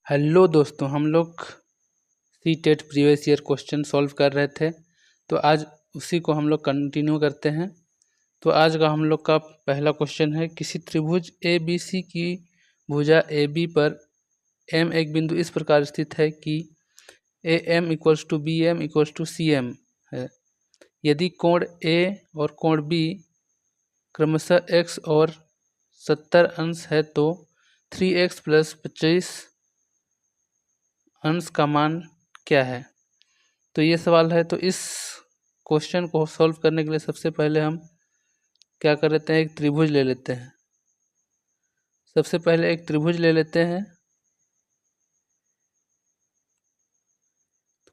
Hello दोस्तों, हम लोग C TET previous year question solve कर रहे थे। तो आज उसी को हम लोग कंटिन्यू करते हैं। तो आज का हम लोग का पहला क्वेश्चन है, किसी त्रिभुज ए बी सी की भुजा ए बी पर एम एक बिंदु इस प्रकार स्थित है कि A M equals to B M equals to C M है। यदि कोण ए और कोण बी क्रमशः एक्स और 70 अंश है तो 3x प्लस 25 अंश का मान क्या है। तो ये सवाल है। तो इस क्वेश्चन को सॉल्व करने के लिए सबसे पहले हम क्या कर लेते हैं, एक त्रिभुज ले लेते हैं। सबसे पहले एक त्रिभुज ले लेते हैं।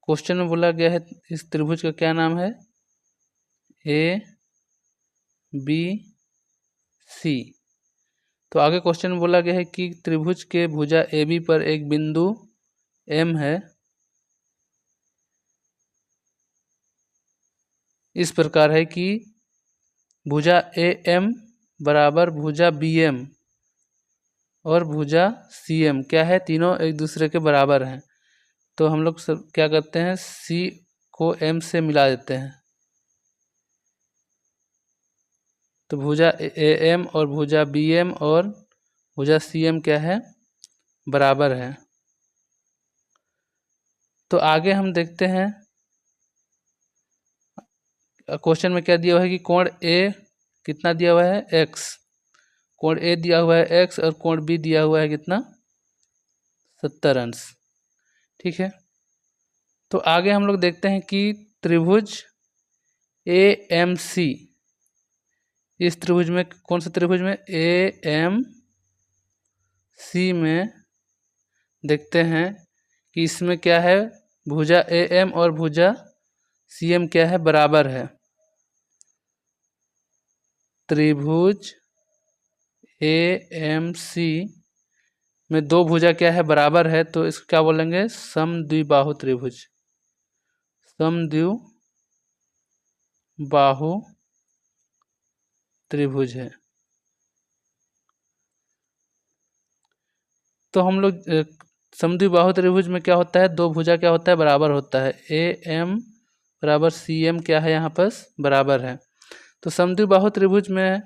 क्वेश्चन में बोला गया है इस त्रिभुज का क्या नाम है, ए बी सी। तो आगे क्वेश्चन में बोला गया है कि त्रिभुज के भुजा ए बी पर एक बिंदु एम है, इस प्रकार है कि भुजा ए एम बराबर भुजा बी एम और भुजा सी एम क्या है, तीनों एक दूसरे के बराबर हैं। तो हम लोग सब क्या करते हैं, सी को एम से मिला देते हैं। तो भुजा ए एम और भुजा बी एम और भुजा सी एम क्या है, बराबर है। तो आगे हम देखते हैं क्वेश्चन में क्या दिया हुआ है कि कोण ए कितना दिया हुआ है, एक्स। कोण ए दिया हुआ है एक्स और कोण बी दिया हुआ है कितना, 70 अंश। ठीक है। तो आगे हम लोग देखते हैं कि त्रिभुज ए एम सी, इस त्रिभुज में कौन सा त्रिभुज में, ए एम सी में देखते हैं कि इसमें क्या है, भुजा ए एम और भुजा सी एम क्या है, बराबर है। त्रिभुज ए एम सी में दो भुजा क्या है, बराबर है। तो इसको क्या बोलेंगे, समद्विबाहु त्रिभुज। समद्विबाहु त्रिभुज है। तो हम लोग समद्विबाहु त्रिभुज में क्या होता है, दो भुजा क्या होता है, बराबर होता है। ए एम बराबर सी एम क्या है, यहाँ पर बराबर है। तो समद्विबाहु त्रिभुज में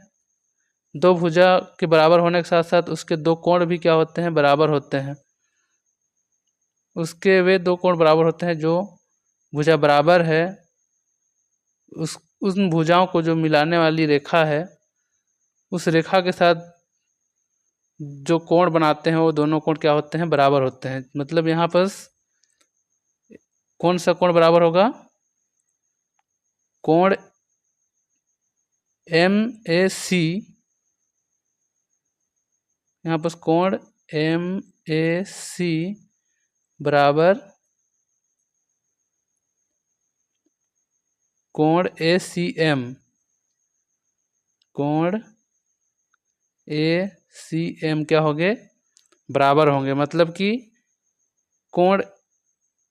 दो भुजा के बराबर होने के साथ साथ उसके दो कोण भी क्या होते हैं, बराबर होते हैं। उसके वे दो कोण बराबर होते हैं जो भुजा बराबर है, उन भुजाओं को जो मिलाने वाली रेखा है, उस रेखा के साथ जो कोण बनाते हैं वो दोनों कोण क्या होते हैं, बराबर होते हैं। मतलब यहाँ पर कौन सा कोण बराबर होगा, कोण एम ए सी, यहाँ पर कोण एम ए सी बराबर कोण ए सी एम। कोण ए सी एम क्या होंगे, बराबर होंगे। मतलब कि कोण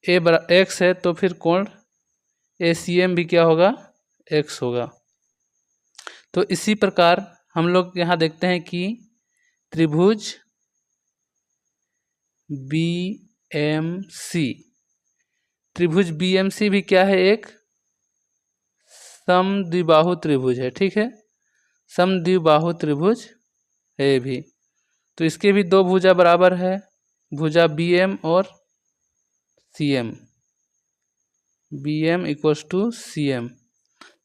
ए एक्स है तो फिर कोण ए सी एम भी क्या होगा, एक्स होगा। तो इसी प्रकार हम लोग यहाँ देखते हैं कि त्रिभुज बी एम सी, त्रिभुज बी एम सी भी क्या है, एक समद्विबाहु त्रिभुज है। ठीक है, समद्विबाहु त्रिभुज है भी। तो इसके भी दो भुजा बराबर है, भुजा बी एम और C M, B M equals to C M.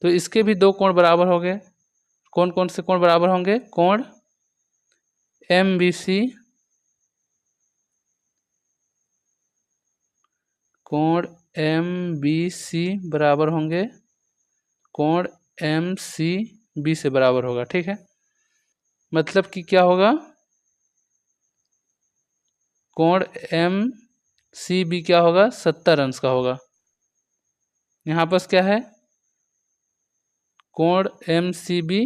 तो इसके भी दो कोण बराबर होंगे। कौन कौन से कोण बराबर होंगे, कोण एम बी सी, कोण एम बी सी बराबर होंगे कोण एम सी बी से बराबर होगा। ठीक है, मतलब कि क्या होगा, कोण एम सी बी क्या होगा, 70 अंश का होगा। यहाँ पर क्या है, कोण एम सी बी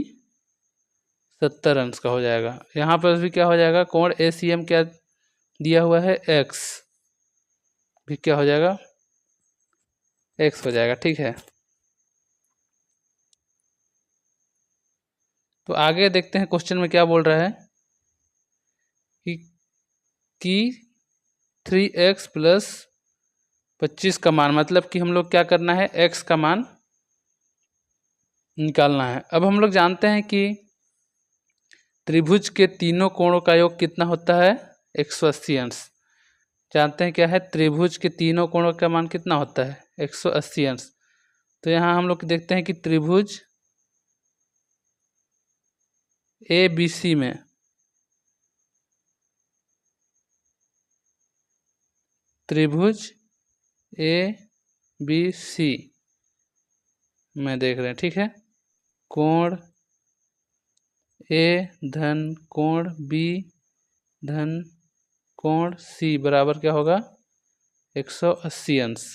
70 अंश का हो जाएगा। यहाँ पर भी क्या हो जाएगा, कोण ए सी एम क्या दिया हुआ है, एक्स, भी क्या हो जाएगा, एक्स हो जाएगा। ठीक है, तो आगे देखते हैं क्वेश्चन में क्या बोल रहा है कि 3x प्लस 25 का मान, मतलब कि हम लोग क्या करना है, x का मान निकालना है। अब हम लोग जानते हैं कि त्रिभुज के तीनों कोणों का योग कितना होता है, 180 अंश। जानते हैं क्या है, त्रिभुज के तीनों कोणों का मान कितना होता है, 180 अंश। तो यहाँ हम लोग देखते हैं कि त्रिभुज ABC में त्रिभुज ABC में देख रहे हैं, ठीक है, कोण A धन कोण B धन कोण C बराबर क्या होगा, 180 अंश।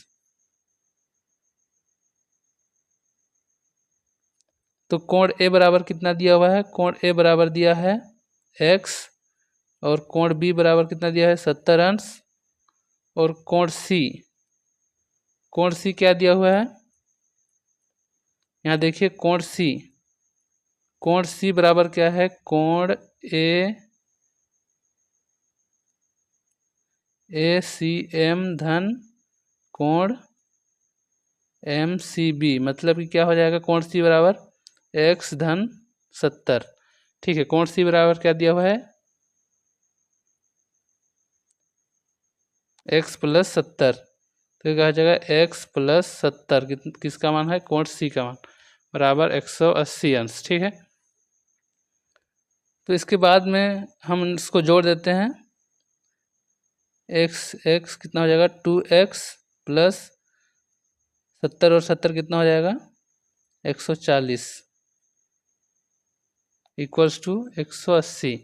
तो कोण A बराबर कितना दिया हुआ है, कोण A बराबर दिया है x, और कोण B बराबर कितना दिया है, 70 अंश। और कोण C क्या दिया हुआ है, यहाँ देखिए कोण C बराबर क्या है, कोण ACM धन कोण MCB, मतलब कि क्या हो जाएगा, कोण C बराबर x धन 70। ठीक है, कोण C बराबर क्या दिया हुआ है, x प्लस 70। तो क्या हो जाएगा, x प्लस 70 किसका मान है, कोण C का मान, बराबर 180 अंश। ठीक है, तो इसके बाद में हम इसको जोड़ देते हैं, x कितना हो जाएगा, 2x प्लस 70 और 70 कितना हो जाएगा, 140 इक्वल्स टू 180।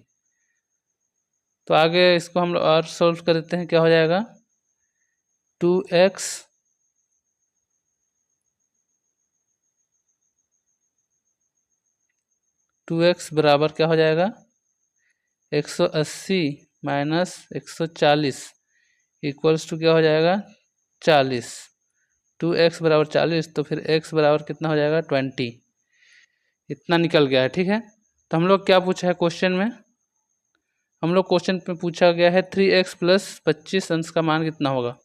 तो आगे इसको हम लोग और सोल्व कर देते हैं, क्या हो जाएगा, 2x बराबर क्या हो जाएगा, 180 माइनस 140 इक्वल्स टू क्या हो जाएगा, 40। 2x बराबर 40, तो फिर x बराबर कितना हो जाएगा, 20। इतना निकल गया है। ठीक है, तो हम लोग क्या पूछा है क्वेश्चन में, हम लोग क्वेश्चन में पूछा गया है 3x प्लस 25 अंश का मान कितना होगा।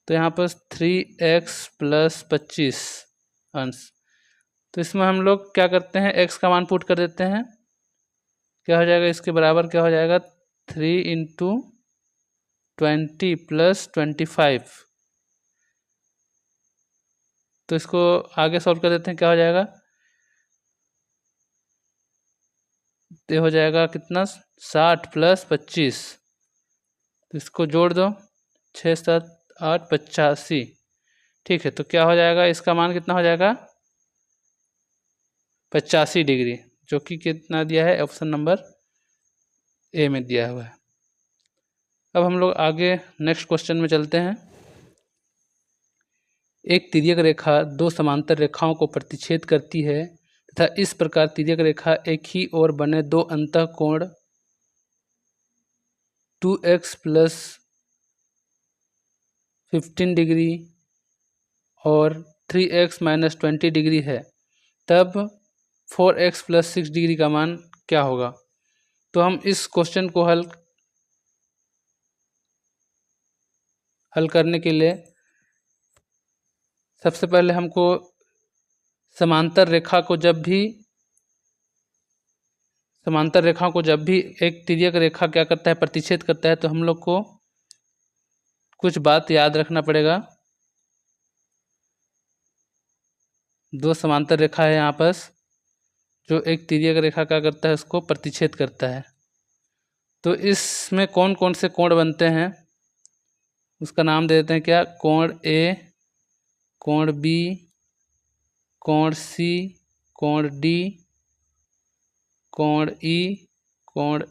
तो यहाँ पर 3x प्लस 25 अंश, तो इसमें हम लोग क्या करते हैं, x का मान पुट कर देते हैं, क्या हो जाएगा, इसके बराबर क्या हो जाएगा, 3 इंटू 20 प्लस 25। तो इसको आगे सॉल्व कर देते हैं, क्या हो जाएगा, ये हो जाएगा कितना, 60 प्लस 25। तो इसको जोड़ दो, 6 7 8 85। ठीक है, तो क्या हो जाएगा, इसका मान कितना हो जाएगा, 85 डिग्री, जो कि कितना दिया है, ऑप्शन नंबर ए में दिया हुआ है। अब हम लोग आगे नेक्स्ट क्वेश्चन में चलते हैं। एक तिर्यक रेखा दो समांतर रेखाओं को प्रतिच्छेद करती है तथा इस प्रकार तिर्यक रेखा एक ही ओर बने दो अंतःकोण 2x प्लस 15 डिग्री और 3x माइनस 20 डिग्री है, तब 4x प्लस 6 डिग्री का मान क्या होगा। तो हम इस क्वेश्चन को हल करने के लिए सबसे पहले हमको समांतर रेखाओं को जब भी एक तिर्यक रेखा क्या करता है, प्रतिच्छेद करता है, तो हम लोग को कुछ बात याद रखना पड़ेगा। दो समांतर रेखा है यहाँ पर, जो एक तिर्यक रेखा क्या करता है, उसको प्रतिच्छेद करता है। तो इसमें कौन कौन से कोण बनते हैं, उसका नाम दे देते हैं, क्या, कोण ए, कोण बी, कोण सी, कोण डी, कोण ई, कोण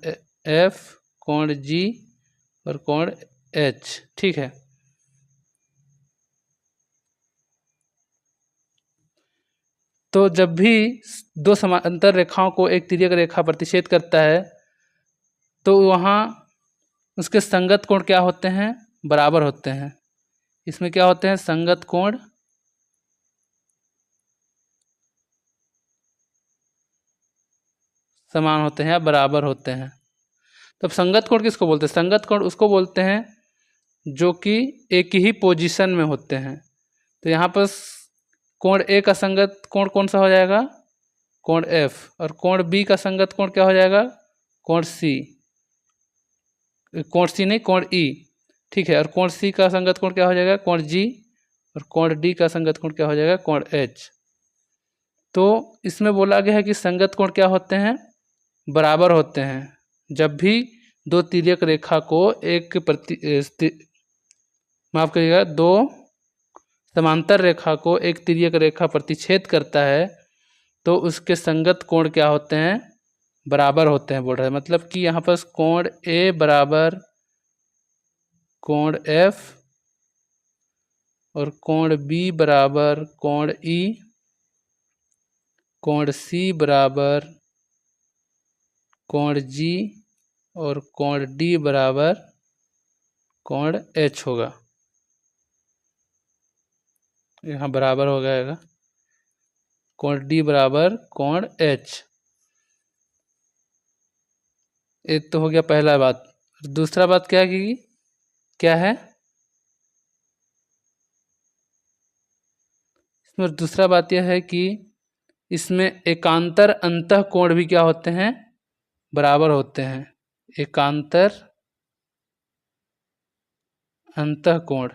एफ, कोण जी और कोण एच। ठीक है, तो जब भी दो समांतर रेखाओं को एक तिर्यक रेखा प्रतिच्छेद करता है, तो वहाँ उसके संगत कोण क्या होते हैं, बराबर होते हैं। इसमें क्या होते हैं, संगत कोण समान होते हैं या बराबर होते हैं। तब संगत कोण किसको बोलते हैं, संगत कोण उसको बोलते हैं जो कि एक ही पोजीशन में होते हैं। तो यहाँ पर कोण ए का संगत कोण कौन सा हो जाएगा? कोण एफ। और कोण बी का संगत कोण क्या हो जाएगा? कोण सी। कोण सी नहीं, कोण ई। ठीक है। और कोण सी का संगत कोण क्या हो जाएगा? कोण जी। और कोण डी का संगत कोण क्या हो जाएगा? कोण एच। तो इसमें बोला गया है कि संगत कोण क्या होते हैं? बराबर होते हैं। जब भी दो तिर्यक रेखा को माफ करिएगा, दो समांतर रेखा को एक तिर्यक रेखा प्रतिच्छेद करता है तो उसके संगत कोण क्या होते हैं? बराबर होते हैं बोल रहे हैं। मतलब कि यहाँ पर कोण ए बराबर कोण एफ और कोण बी बराबर कोण ई, कोण सी बराबर कोण जी और कोण डी बराबर कोण एच होगा। यहाँ बराबर हो जाएगा। कोण डी बराबर कोण एच। एक तो हो गया पहला बात। दूसरा बात क्या है कि क्या है इसमें? दूसरा बात यह है कि इसमें एकांतर अंतः कोण भी क्या होते हैं? बराबर होते हैं। एकांतर अंतः कोण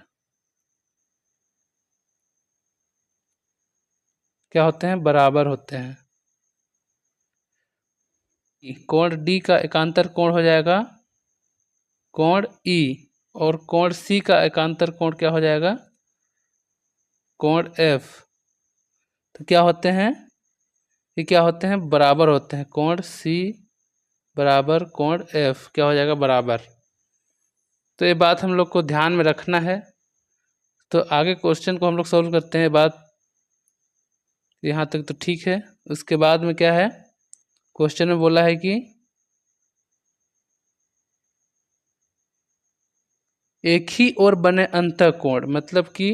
क्या होते हैं? बराबर होते हैं। कोण डी का एकांतर कोण हो जाएगा कोण ई, और कोण सी का एकांतर कोण क्या हो जाएगा? कोण एफ। तो क्या होते हैं? ये क्या होते हैं? बराबर होते हैं। कोण सी बराबर कोण एफ क्या हो जाएगा? बराबर। तो ये बात हम लोग को ध्यान में रखना है। तो आगे क्वेश्चन को हम लोग सॉल्व करते हैं। बात यहाँ तक तो ठीक है। उसके बाद में क्या है? क्वेश्चन में बोला है कि एक ही ओर बने अंतःकोण, मतलब कि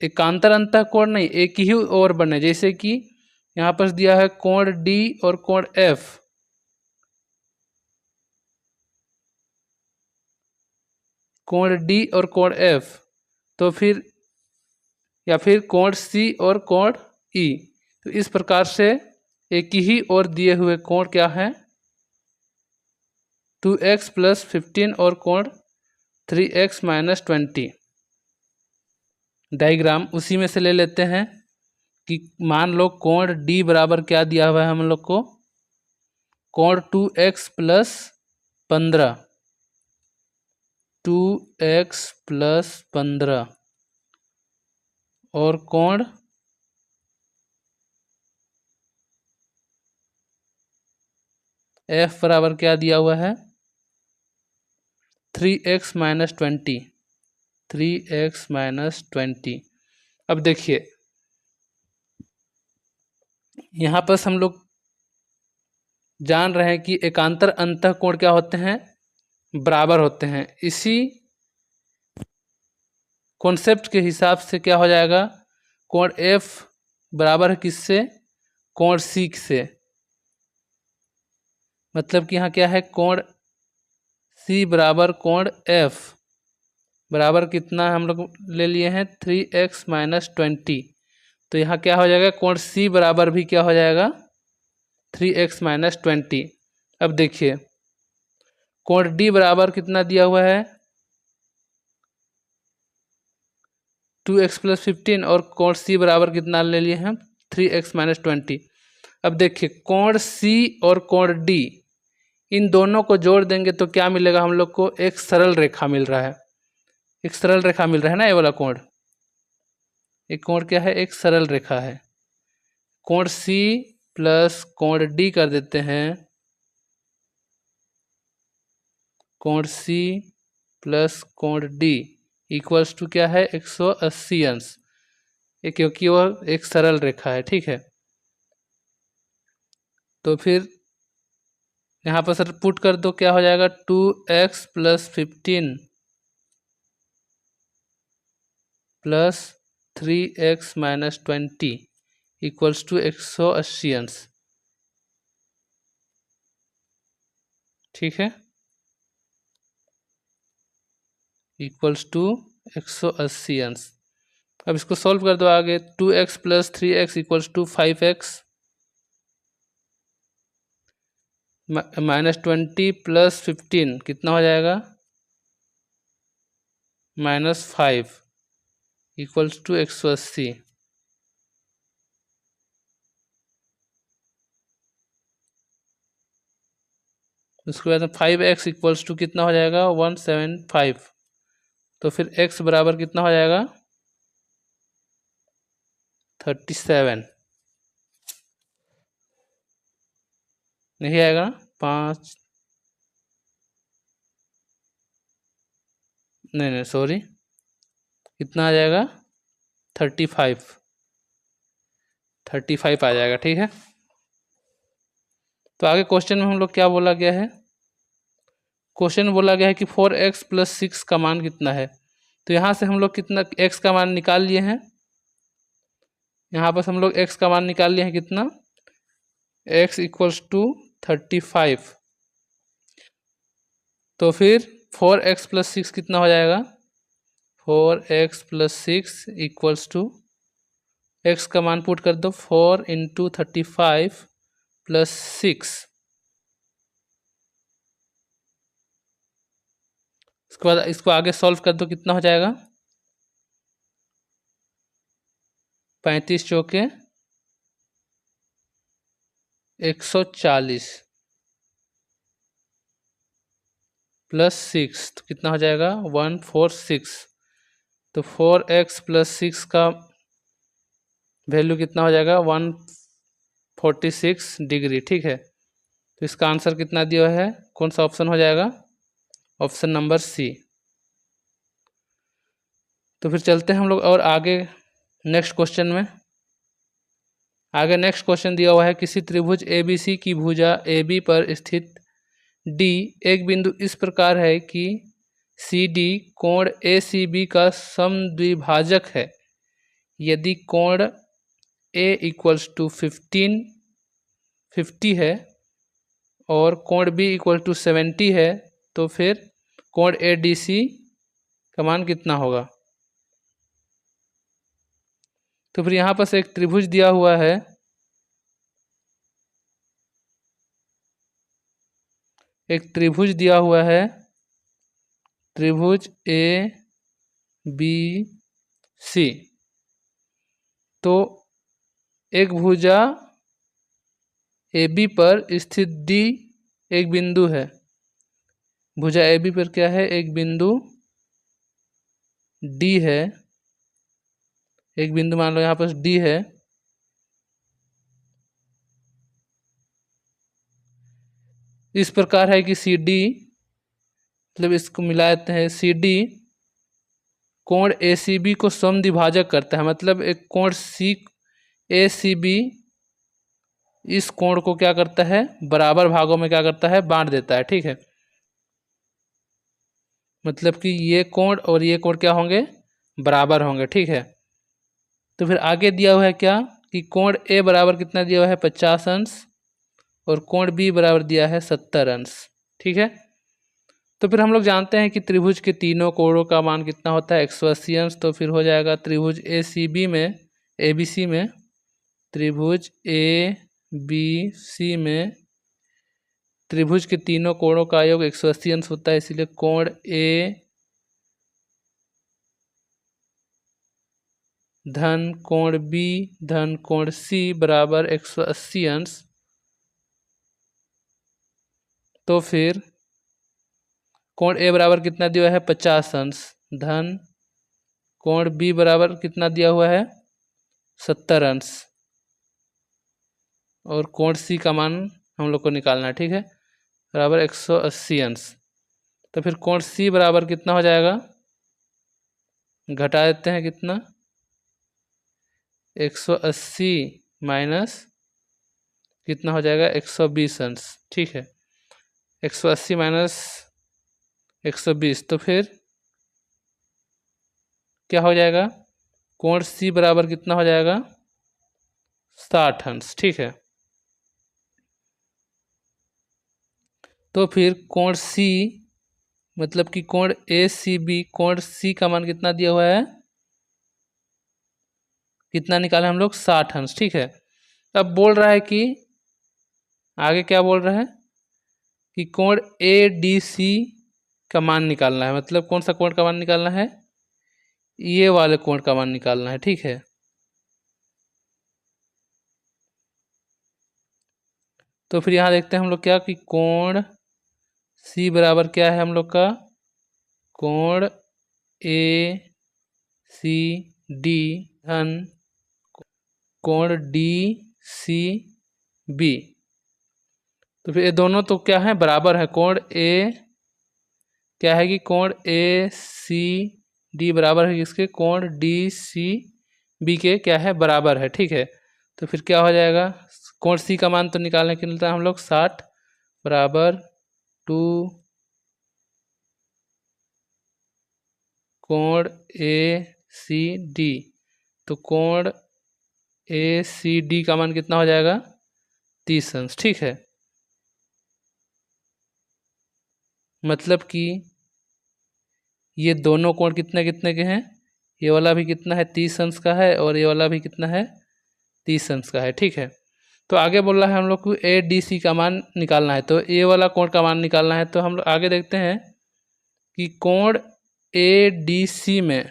एकांतर अंतःकोण नहीं, एक ही ओर बने। जैसे कि यहाँ पर दिया है कोण डी और कोण एफ। कोण डी और कोण एफ, तो फिर या फिर कोण सी और कोण ई। तो इस प्रकार से एक ही ओर दिए हुए कोण क्या है? 2x + 15 और कोण 3x - 20। डायग्राम उसी में से ले लेते हैं कि मान लो कोण डी बराबर क्या दिया हुआ है हम लोग को? कोण 2x + 15, 2x + 15 और कोण f बराबर क्या दिया हुआ है? 3x - 20, 3x - 20। अब देखिए यहाँ पर हम लोग जान रहे हैं कि एकांतर अंतःकोण क्या होते हैं? बराबर होते हैं। इसी कॉन्सेप्ट के हिसाब से क्या हो जाएगा? कोण F बराबर है किससे? कोण C से। मतलब कि यहाँ क्या है? कोण C बराबर कोण F बराबर कितना हम लोग ले लिए हैं? 3x - 20। तो यहाँ क्या हो जाएगा? कोण C बराबर भी क्या हो जाएगा? 3x - 20। अब देखिए कोण D बराबर कितना दिया हुआ है? 2x + 15 और कोण C बराबर कितना ले लिए हैं? 3x - 20। अब देखिए कोण C और कोण D, इन दोनों को जोड़ देंगे तो क्या मिलेगा हम लोग को? एक सरल रेखा मिल रहा है। एक सरल रेखा मिल रहा है ना, ये वाला कोण। एक कोण क्या है? एक सरल रेखा है। कोण C + कोण D कर देते हैं। कोण C + कोण D इक्वल्स टू क्या है? 180 अंश। क्योंकि वह एक सरल रेखा है। ठीक है। तो फिर यहाँ पर सर पुट कर दो, क्या हो जाएगा? 2x + 15 + 3x - 20 इक्वल्स टू 180 अंश। ठीक है। इक्वल्स टू 180 अंश। अब इसको सॉल्व कर दो आगे। 2x plus 3x equals to 5x -20 plus 15 कितना हो जाएगा? -5 इक्वल्स टू 180। उसके बाद 5x इक्वल्स टू कितना हो जाएगा? 175। तो फिर x बराबर कितना हो जाएगा? 37। नहीं आएगा ना? 5 नहीं सॉरी, कितना आ जाएगा? 35 आ जाएगा। ठीक है, तो आगे क्वेश्चन में हम लोग क्या बोला गया है? क्वेश्चन में बोला गया है कि 4x प्लस 6 का मान कितना है। तो यहाँ से हम लोग कितना x का मान निकाल लिए हैं। यहाँ पर हम लोग x का मान निकाल लिए हैं कितना? x equals to 35। तो फिर 4x प्लस 6 कितना हो जाएगा? 4x plus 6 equals to x का मान पुट कर दो 4 इंटू 35 प्लस 6। उसके बाद इसको आगे सॉल्व कर दो, कितना हो जाएगा? 35 चौके 140 प्लस 6 तो कितना हो जाएगा? 146। तो 4x प्लस 6 का वैल्यू कितना हो जाएगा? 146 डिग्री। ठीक है, तो इसका आंसर कितना दिया हुआ है? कौन सा ऑप्शन हो जाएगा? Option number C. तो फिर चलते हैं हम लोग और आगे नेक्स्ट क्वेश्चन में। आगे नेक्स्ट क्वेश्चन दिया हुआ है, किसी त्रिभुज ABC की भुजा AB पर स्थित D एक बिंदु इस प्रकार है कि CD कोण ACB का समद्विभाजक है। यदि कोण A इक्वल्स टू 50 है और कोण B इक्वल टू 70 है, तो फिर कोण ADC का मान कितना होगा? तो फिर यहाँ पर एक त्रिभुज दिया हुआ है, एक त्रिभुज दिया हुआ है, त्रिभुज ABC। तो एक भुजा AB पर स्थित D एक बिंदु है। भुजा AB पर क्या है? एक बिंदु D है। एक बिंदु मान लो यहाँ पर D है। इस प्रकार है कि CD, मतलब इसको मिला देते हैं, CD कोण ACB को समद्विभाजक करता है। मतलब एक कोण ACB इस कोण को क्या करता है? बराबर भागों में क्या करता है? बांट देता है। ठीक है, मतलब कि ये कोण और ये कोण क्या होंगे? बराबर होंगे। ठीक है, तो फिर आगे दिया हुआ है क्या कि कोण A बराबर कितना दिया हुआ है? 50 अंश और कोण B बराबर दिया है 70 अंश। ठीक है, तो फिर हम लोग जानते हैं कि त्रिभुज के तीनों कोणों का मान कितना होता है? 180 अंश। तो फिर हो जाएगा त्रिभुज ACB में, ABC में, त्रिभुज ABC में त्रिभुज के तीनों कोणों का योग 180 अंश होता है। इसलिए कोण A धन कोण B धन कोण C बराबर 180 अंश। तो फिर कोण A बराबर कितना दिया हुआ है? 50 अंश धन कोण B बराबर कितना दिया हुआ है? 70 अंश। और कोण C का मान हम लोग को निकालना है। ठीक है, बराबर 180 अंश। तो फिर कोण C बराबर कितना हो जाएगा? घटा देते हैं, कितना? 180 माइनस कितना हो जाएगा? 120 अंश। ठीक है, 180 माइनस 120, तो फिर क्या हो जाएगा? कोण C बराबर कितना हो जाएगा? 60 अंश। ठीक है, तो फिर कोण C मतलब कि कोण ACB, कोण C का मान कितना दिया हुआ है, कितना निकाला हम लोग, 60 अंश। ठीक है, अब बोल रहा है कि आगे क्या बोल रहा है कि कोण ADC का मान निकालना है। मतलब कौन सा कोण का मान निकालना है, ये वाले कोण का मान निकालना है। ठीक है, तो फिर यहाँ देखते हैं हम लोग क्या कि कोण C बराबर क्या है हम लोग का, कोण ACD धन कोण DCB। तो फिर ये दोनों तो क्या है, बराबर है। कोण A क्या है कि कोण ACD बराबर है इसके कोण DCB के क्या है, बराबर है। ठीक है, तो फिर क्या हो जाएगा, कोण C का मान तो निकालने के लिए हम लोग 60 बराबर 2 कोण ACD, तो कोण ACD का मान कितना हो जाएगा, 30 अंश। ठीक है, मतलब कि ये दोनों कोण कितने कितने के हैं, ये वाला भी कितना है, 30 अंश का है, और ये वाला भी कितना है, 30 अंश का है। ठीक है, तो आगे बोल रहा है हम लोग को ADC का मान निकालना है, तो ये वाला कोण का मान निकालना है। तो हम लोग आगे देखते हैं कि कोण ADC में,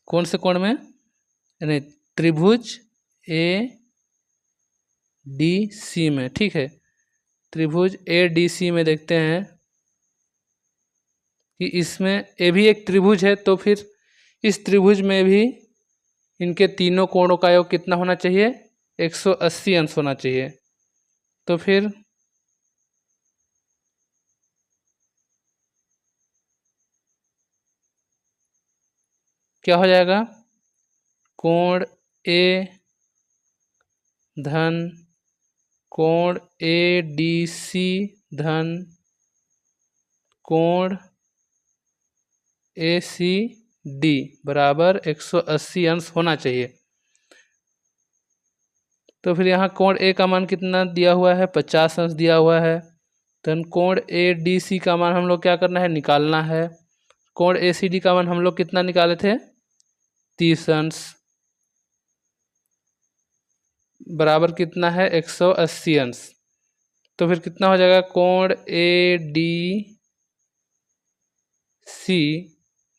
कौन से कोण में, यानी त्रिभुज ADC में। ठीक है, त्रिभुज ADC में देखते हैं कि इसमें ये भी एक त्रिभुज है, तो फिर इस त्रिभुज में भी इनके तीनों कोणों का योग कितना होना चाहिए, 180 अंश होना चाहिए। तो फिर क्या हो जाएगा, कोण A धन कोण ADC धन कोण ACD बराबर 180 अंश होना चाहिए। तो फिर यहाँ कोण A का मान कितना दिया हुआ है, 50 अंश दिया हुआ है। तो कोण ADC का मान हम लोग क्या करना है, निकालना है। कोण ACD का मान हम लोग कितना निकाले थे, 30 अंश बराबर कितना है, 180 अंश। तो फिर कितना हो जाएगा, कोण ADC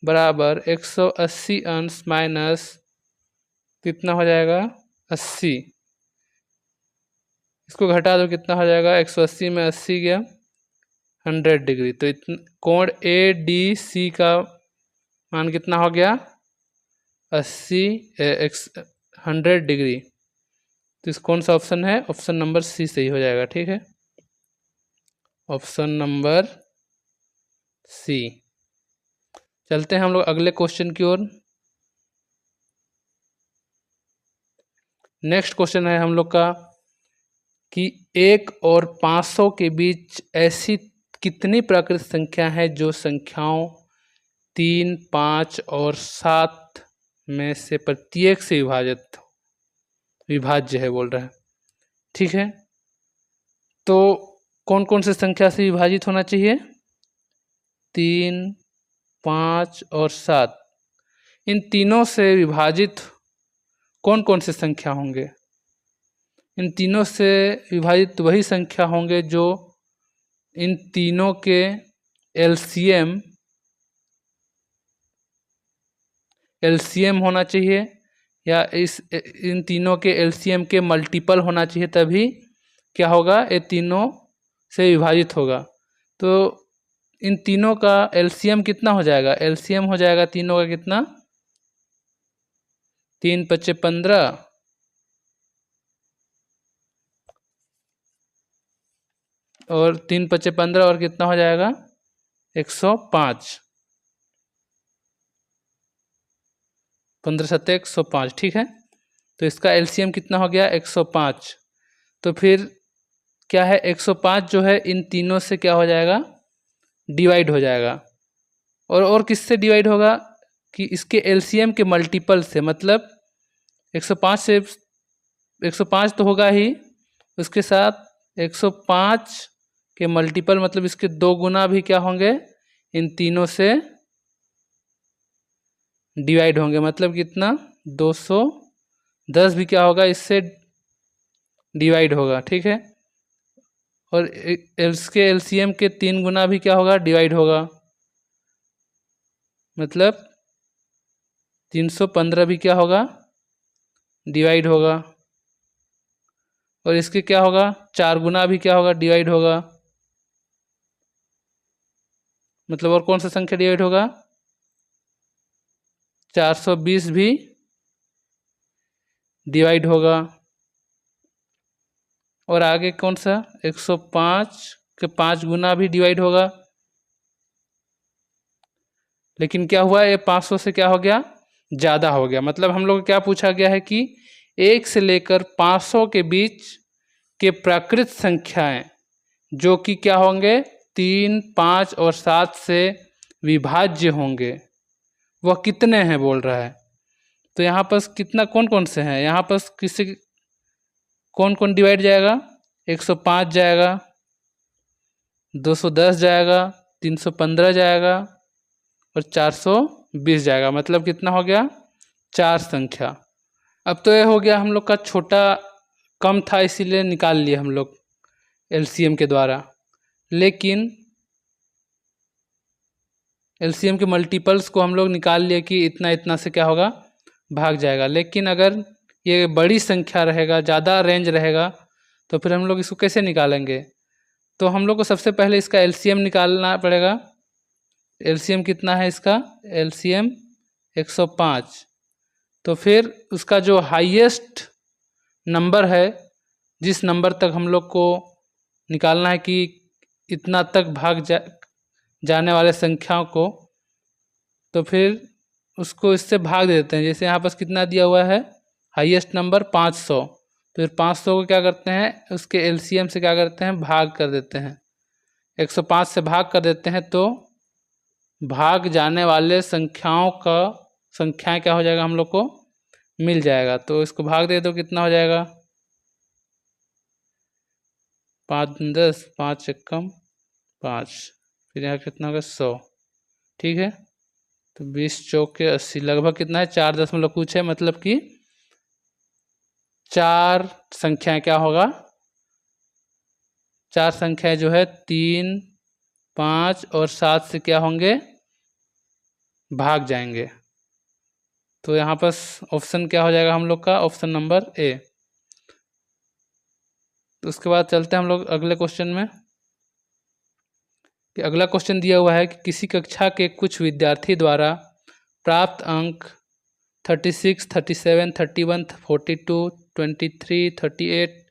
बराबर 180 अंश माइनस कितना हो जाएगा, 80। इसको घटा दो, कितना हो जाएगा, 180 में 80 गया, 100 डिग्री। तो कोण ADC का मान कितना हो गया, 100 डिग्री। तो इस कौन सा ऑप्शन है, ऑप्शन नंबर C सही हो जाएगा। ठीक है, ऑप्शन नंबर C। चलते हैं हम लोग अगले क्वेश्चन की ओर। नेक्स्ट क्वेश्चन है हम लोग का कि 1 और 500 के बीच ऐसी कितनी प्राकृत संख्या है जो संख्याओं 3, 5 और 7 में से प्रत्येक से विभाज्य है बोल रहा है। ठीक है, तो कौन कौन से संख्या से विभाजित होना चाहिए, 3, 5 और 7। इन तीनों से विभाजित कौन कौन से संख्या होंगे, इन तीनों से विभाजित वही संख्या होंगे जो इन तीनों के एलसीएम होना चाहिए, या इन तीनों के एलसीएम के मल्टीपल होना चाहिए, तभी क्या होगा, ये तीनों से विभाजित होगा। तो इन तीनों का एलसीएम कितना हो जाएगा, एलसीएम हो जाएगा तीनों का कितना, 3 × 5 = 15 और 3 × 5 = 15 और कितना हो जाएगा, 105, 15 × 7 = 105। ठीक है, तो इसका एलसीएम कितना हो गया, 105। तो फिर क्या है, 105 जो है इन तीनों से क्या हो जाएगा, डिवाइड हो जाएगा। और किससे डिवाइड होगा कि इसके एलसीएम के मल्टीपल से, मतलब 105 से 105 तो होगा ही, उसके साथ 105 के मल्टीपल मतलब इसके 2 गुना भी क्या होंगे, इन तीनों से डिवाइड होंगे। मतलब कितना, 210 भी क्या होगा, इससे डिवाइड होगा। ठीक है, और इसके एलसीएम के 3 गुना भी क्या होगा, डिवाइड होगा। मतलब 315 भी क्या होगा, डिवाइड होगा। और इसके क्या होगा, 4 गुना भी क्या होगा, डिवाइड होगा। मतलब और कौन सा संख्या डिवाइड होगा, 420 भी डिवाइड होगा। और आगे कौन सा, 105 के 5 गुना भी डिवाइड होगा। लेकिन क्या हुआ, ये 500 से क्या हो गया, ज़्यादा हो गया। मतलब हम लोग को क्या पूछा गया है कि 1 से लेकर 500 के बीच के प्राकृत संख्याएं जो कि क्या होंगे, 3, 5 और 7 से विभाज्य होंगे, वह कितने हैं बोल रहा है। तो यहाँ पर कितना, कौन कौन से हैं, यहाँ पर किसी कौन कौन डिवाइड जाएगा, 105 जाएगा, 210 जाएगा, 315 जाएगा और 420 जाएगा। मतलब कितना हो गया, 4 संख्या। अब तो ये हो गया हम लोग का छोटा, कम था इसीलिए निकाल लिए हम लोग एलसीएम के द्वारा। लेकिन एलसीएम के मल्टीपल्स को हम लोग निकाल लिए कि इतना इतना से क्या होगा, भाग जाएगा। लेकिन अगर ये बड़ी संख्या रहेगा, ज़्यादा रेंज रहेगा, तो फिर हम लोग इसको कैसे निकालेंगे। तो हम लोग को सबसे पहले इसका एलसीएम निकालना पड़ेगा। एलसीएम कितना है इसका, एलसीएम 105। तो फिर उसका जो हाईएस्ट नंबर है, जिस नंबर तक हम लोग को निकालना है कि इतना तक भाग जाने वाले संख्याओं को, तो फिर उसको इससे भाग देते हैं। जैसे यहाँ पर कितना दिया हुआ है, हाईएस्ट नंबर 500। तो फिर 500 को क्या करते हैं, उसके एलसीएम से क्या करते हैं, भाग कर देते हैं। 105 से भाग कर देते हैं तो भाग जाने वाले संख्याएं क्या हो जाएगा, हम लोग को मिल जाएगा। तो इसको भाग दे दो, कितना हो जाएगा, 5 10, 5 एकम 5, फिर यहाँ कितना होगा, 100। ठीक है, तो 20 चौके 80, लगभग कितना है, 4 दशमलव कुछ है। मतलब कि 4 संख्याएं क्या होगा, 4 संख्याएं जो है 3, 5 और 7 से क्या होंगे, भाग जाएंगे। तो यहाँ पर ऑप्शन क्या हो जाएगा हम लोग का, ऑप्शन नंबर ए। तो उसके बाद चलते हैं हम लोग अगले क्वेश्चन में। कि अगला क्वेश्चन दिया हुआ है कि किसी कक्षा के कुछ विद्यार्थी द्वारा प्राप्त अंक 36, 37, 31, 42, 23, 38,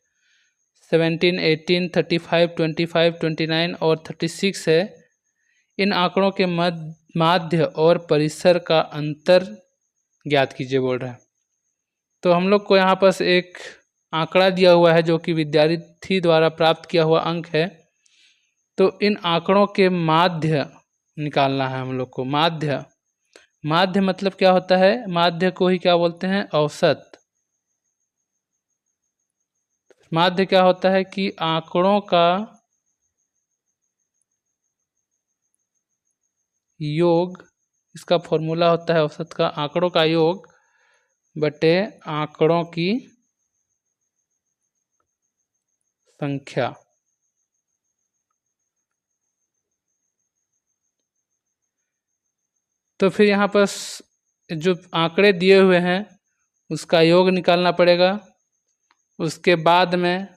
17, 18, 35, 25, 29 और 36 है। इन आंकड़ों के माध्य और परिसर का अंतर ज्ञात कीजिए बोल रहा है। तो हम लोग को यहाँ पर एक आंकड़ा दिया हुआ है जो कि विद्यार्थी द्वारा प्राप्त किया हुआ अंक है। तो इन आंकड़ों के माध्य निकालना है हम लोग को। माध्य मतलब क्या होता है, माध्य को ही क्या बोलते हैं, औसत। माध्य क्या होता है कि आंकड़ों का योग, इसका फॉर्मूला होता है औसत का, आंकड़ों का योग बटे आंकड़ों की संख्या। तो फिर यहाँ पर जो आंकड़े दिए हुए हैं उसका योग निकालना पड़ेगा। उसके बाद में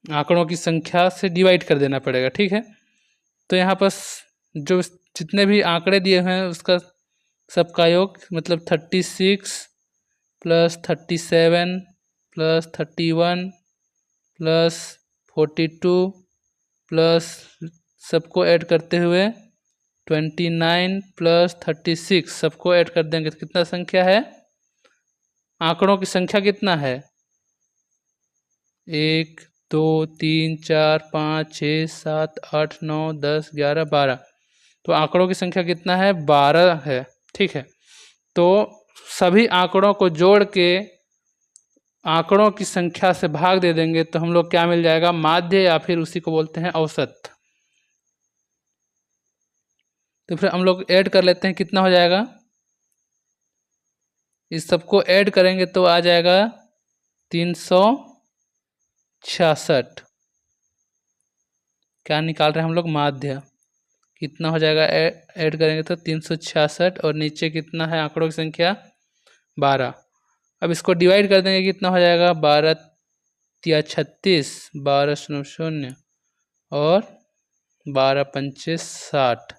आंकड़ों की संख्या से डिवाइड कर देना पड़ेगा। ठीक है, तो यहाँ पर जो जितने भी आंकड़े दिए हुए हैं उसका सबका योग, मतलब 36 प्लस 37 प्लस 31 प्लस 42 प्लस सबको ऐड करते हुए 29 प्लस 36 सबको ऐड कर देंगे तो कितना संख्या है, आंकड़ों की संख्या कितना है, 1 2 3 4 5 6 7 8 9 10 11 12। तो आंकड़ों की संख्या कितना है, 12 है। ठीक है, तो सभी आंकड़ों को जोड़ के आंकड़ों की संख्या से भाग दे देंगे तो हम लोग क्या मिल जाएगा, माध्य, या फिर उसी को बोलते हैं औसत। तो फिर हम लोग ऐड कर लेते हैं, कितना हो जाएगा, इस सबको ऐड करेंगे तो आ जाएगा 366। क्या निकाल रहे हैं हम लोग, माध्य। कितना हो जाएगा, ऐड करेंगे तो 366, और नीचे कितना है आंकड़ों की संख्या, 12। अब इसको डिवाइड कर देंगे, कितना हो जाएगा, 12 या 36, 12 0 और 12 पंचे 60।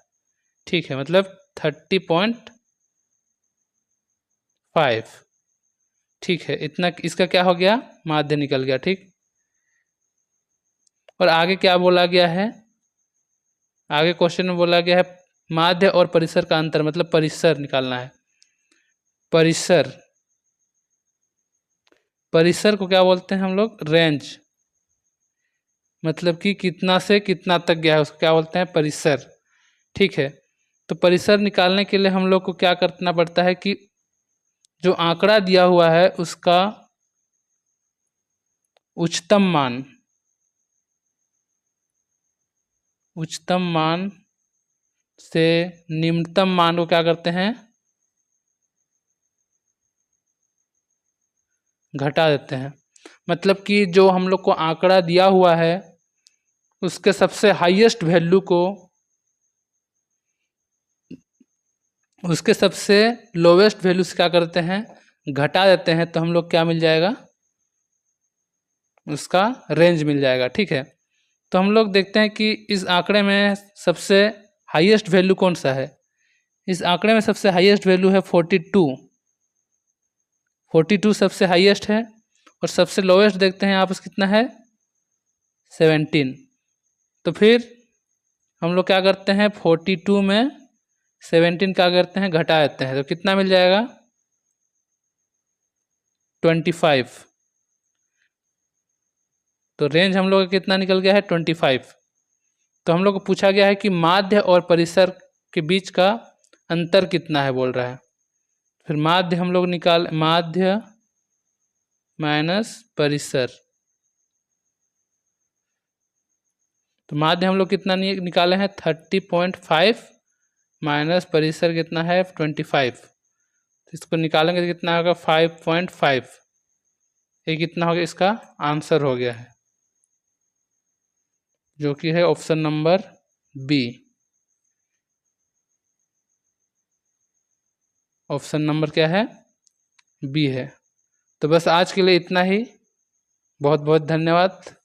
ठीक है, मतलब 30.5। ठीक है, इतना इसका क्या हो गया, माध्य निकल गया। ठीक, और आगे क्या बोला गया है, आगे क्वेश्चन में बोला गया है माध्य और परिसर का अंतर, मतलब परिसर निकालना है। परिसर, परिसर को क्या बोलते हैं हम लोग, रेंज, मतलब कि कितना से कितना तक गया है उसको क्या बोलते हैं, परिसर। ठीक है, तो परिसर निकालने के लिए हम लोग को क्या करना पड़ता है कि जो आंकड़ा दिया हुआ है उसका उच्चतम मान, उच्चतम मान से निम्नतम मान को क्या करते हैं, घटा देते हैं। मतलब कि जो हम लोग को आंकड़ा दिया हुआ है उसके सबसे हाईएस्ट वैल्यू को उसके सबसे लोवेस्ट वैल्यू से क्या करते हैं, घटा देते हैं, तो हम लोग क्या मिल जाएगा, उसका रेंज मिल जाएगा। ठीक है, तो हम लोग देखते हैं कि इस आंकड़े में सबसे हाईएस्ट वैल्यू कौन सा है। इस आंकड़े में सबसे हाईएस्ट वैल्यू है 42। 42 सबसे हाईएस्ट है, और सबसे लोवेस्ट देखते हैं यहाँ पर कितना है, 17। तो फिर हम लोग क्या करते हैं, 42 में 17 क्या करते हैं, घटा देते हैं, तो कितना मिल जाएगा, 25। तो रेंज हम लोग का कितना निकल गया है, 25। तो हम लोग को पूछा गया है कि माध्य और परिसर के बीच का अंतर कितना है बोल रहा है। फिर माध्य हम लोग निकाल, माध्य माइनस परिसर, तो माध्य हम लोग कितना निकाले हैं, 30.5 माइनस परिसर कितना है, 25। तो इसको निकालेंगे तो कितना होगा, 5.5। ये कितना हो गया, इसका आंसर हो गया है, जो कि है option number B. Option number क्या है, बी है। तो बस आज के लिए इतना ही, बहुत बहुत धन्यवाद।